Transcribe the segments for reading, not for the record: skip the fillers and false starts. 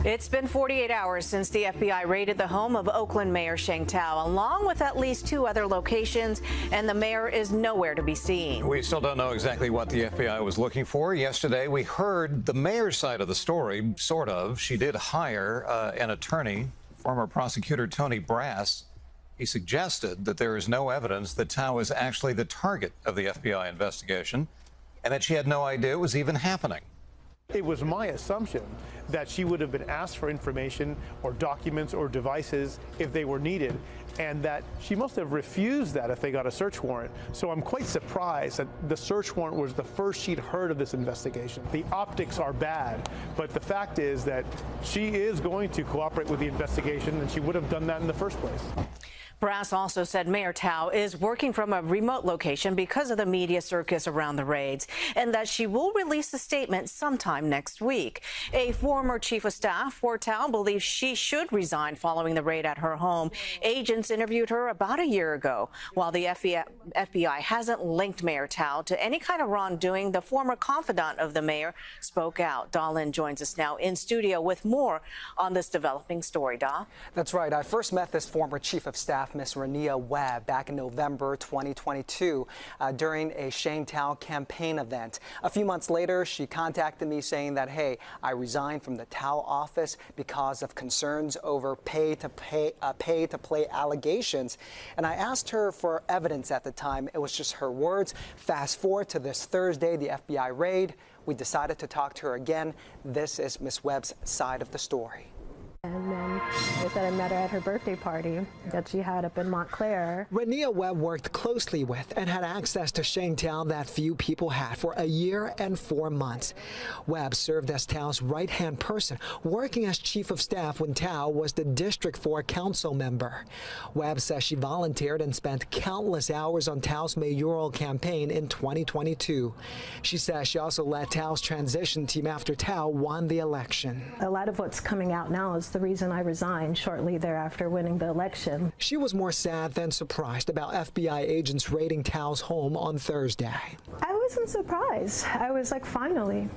It's been 48 hours since the FBI raided the home of Oakland Mayor Sheng Thao, along with at least 2 other locations, and the mayor is nowhere to be seen. We still don't know exactly what the FBI was looking for. Yesterday, we heard the mayor's side of the story, sort of. She did hire an attorney, former prosecutor Tony Brass. He suggested that there is no evidence that Thao is actually the target of the FBI investigation and that she had no idea it was even happening. It was my assumption that she would have been asked for information or documents or devices if they were needed, and that she must have refused that if they got a search warrant. So I'm quite surprised that the search warrant was the first she'd heard of this investigation. The optics are bad, but the fact is that she is going to cooperate with the investigation, and she would have done that in the first place. Brass also said Mayor Thao is working from a remote location because of the media circus around the raids, and that she will release a statement sometime next week. A former chief of staff for Thao believes she should resign following the raid at her home. Agents interviewed her about a year ago. While the FBI hasn't linked Mayor Thao to any kind of wrongdoing, the former confidant of the mayor spoke out. Dahlin joins us now in studio with more on this developing story. Da? That's right. I first met this former chief of staff, Miss Renia Webb, back in November 2022 during a Sheng Thao campaign event. A few months later, she contacted me saying that, hey, I resigned from the Thao office because of concerns over pay-to-play allegations. And I asked her for evidence at the time. It was just her words. Fast forward to this Thursday, the FBI raid. We decided to talk to her again. This is Miss Webb's side of the story. And then they said I met her at her birthday party that she had up in Montclair. Renia Webb worked closely with and had access to Sheng Thao that few people had for a year and 4 months. Webb served as Thao's right-hand person, working as chief of staff when Thao was the District 4 council member. Webb says she volunteered and spent countless hours on Thao's mayoral campaign in 2022. She says she also led Thao's transition team after Thao won the election. A lot of what's coming out now is the reason I resigned shortly thereafter winning the election. She was more sad than surprised about FBI agents raiding Thao's home on Thursday. I wasn't surprised. I was like, finally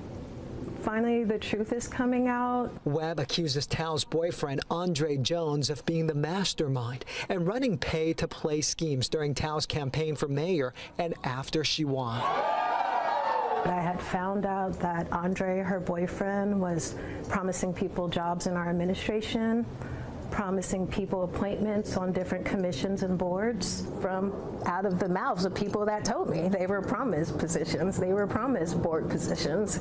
the truth is coming out. Webb accuses Thao's boyfriend, Andre Jones, of being the mastermind and running pay-to-play schemes during Thao's campaign for mayor and after she won. I had found out that Andre, her boyfriend, was promising people jobs in our administration, promising people appointments on different commissions and boards from out of the mouths of people that told me they were promised positions, they were promised board positions,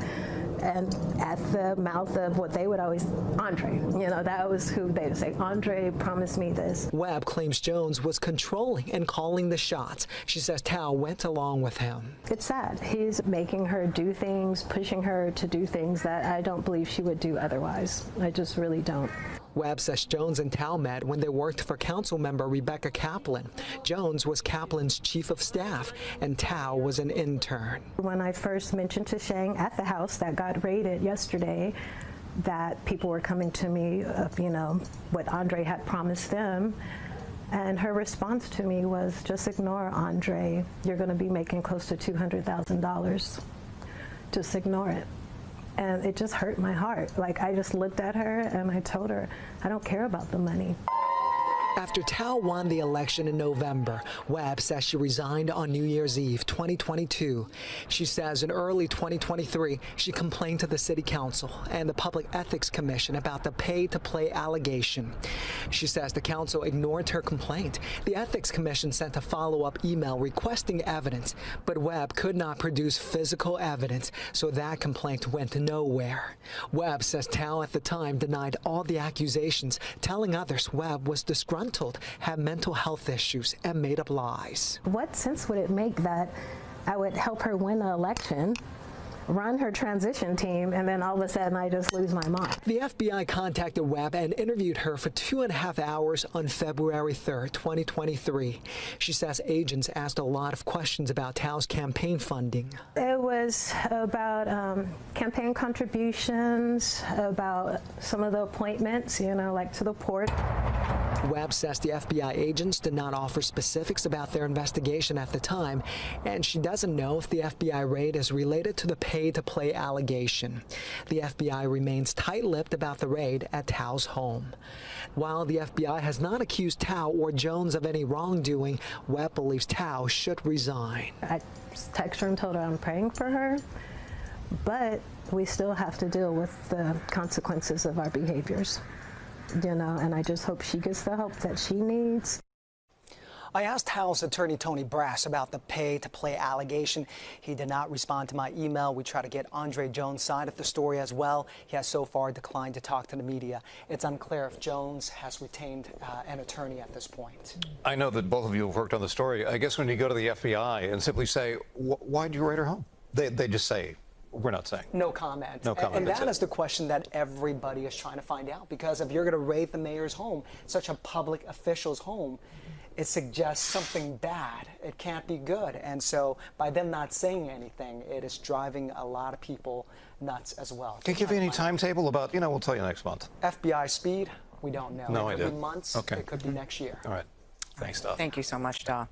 and at the mouth of what they would always, Andre, that was who they would say, Andre promised me this. Webb claims Jones was controlling and calling the shots. She says Thao went along with him. It's sad. He's making her do things, pushing her to do things that I don't believe she would do otherwise. I just really don't. Webb says Jones and Thao met when they worked for council member Rebecca Kaplan. Jones was Kaplan's chief of staff, and Thao was an intern. When I first mentioned to Sheng at the house that got raided yesterday that people were coming to me of, what Andre had promised them, and her response to me was, just ignore Andre. You're going to be making close to $200,000. Just ignore it. And it just hurt my heart. Like, I just looked at her and I told her, I don't care about the money. After Thao won the election in November, Webb says she resigned on New Year's Eve 2022. She says in early 2023, she complained to the City Council and the Public Ethics Commission about the pay-to-play allegation. She says the council ignored her complaint. The Ethics Commission sent a follow-up email requesting evidence, but Webb could not produce physical evidence, so that complaint went nowhere. Webb says Thao at the time denied all the accusations, telling others Webb was disgruntled, had mental health issues, and made up lies. What sense would it make that I would help her win the election, run her transition team, and then all of a sudden I just lose my mind? The FBI contacted Webb and interviewed her for 2.5 hours on February 3rd, 2023. She says agents asked a lot of questions about Thao's campaign funding. It was about campaign contributions, about some of the appointments, like to the port. Webb says the FBI agents did not offer specifics about their investigation at the time, and she doesn't know if the FBI raid is related to the pay-to-play allegation. The FBI remains tight-lipped about the raid at Thao's home. While the FBI has not accused Thao or Jones of any wrongdoing, Webb believes Thao should resign. I texted her and told her I'm praying for her, but we still have to deal with the consequences of our behaviors, you know, and I just hope she gets the help that she needs. I asked Thao's attorney, Tony Brass, about the pay-to-play allegation. He did not respond to my email. We tried to get Andre Jones' side of the story as well. He has so far declined to talk to the media. It's unclear if Jones has retained an attorney at this point. I know that both of you have worked on the story. I guess when you go to the FBI and simply say, why'd you raid her home? They just say, we're not saying. No comment. No comment. And that is the question that everybody is trying to find out, because if you're going to raid the mayor's home, such a public official's home, it suggests something bad. It can't be good. And so by them not saying anything, it is driving a lot of people nuts as well. Can you give me any timetable about, we'll tell you next month? FBI speed, we don't know. No idea. It idea. could be months. Okay. It could be next year. All right. Thanks, Doc. Thank you so much, Doc.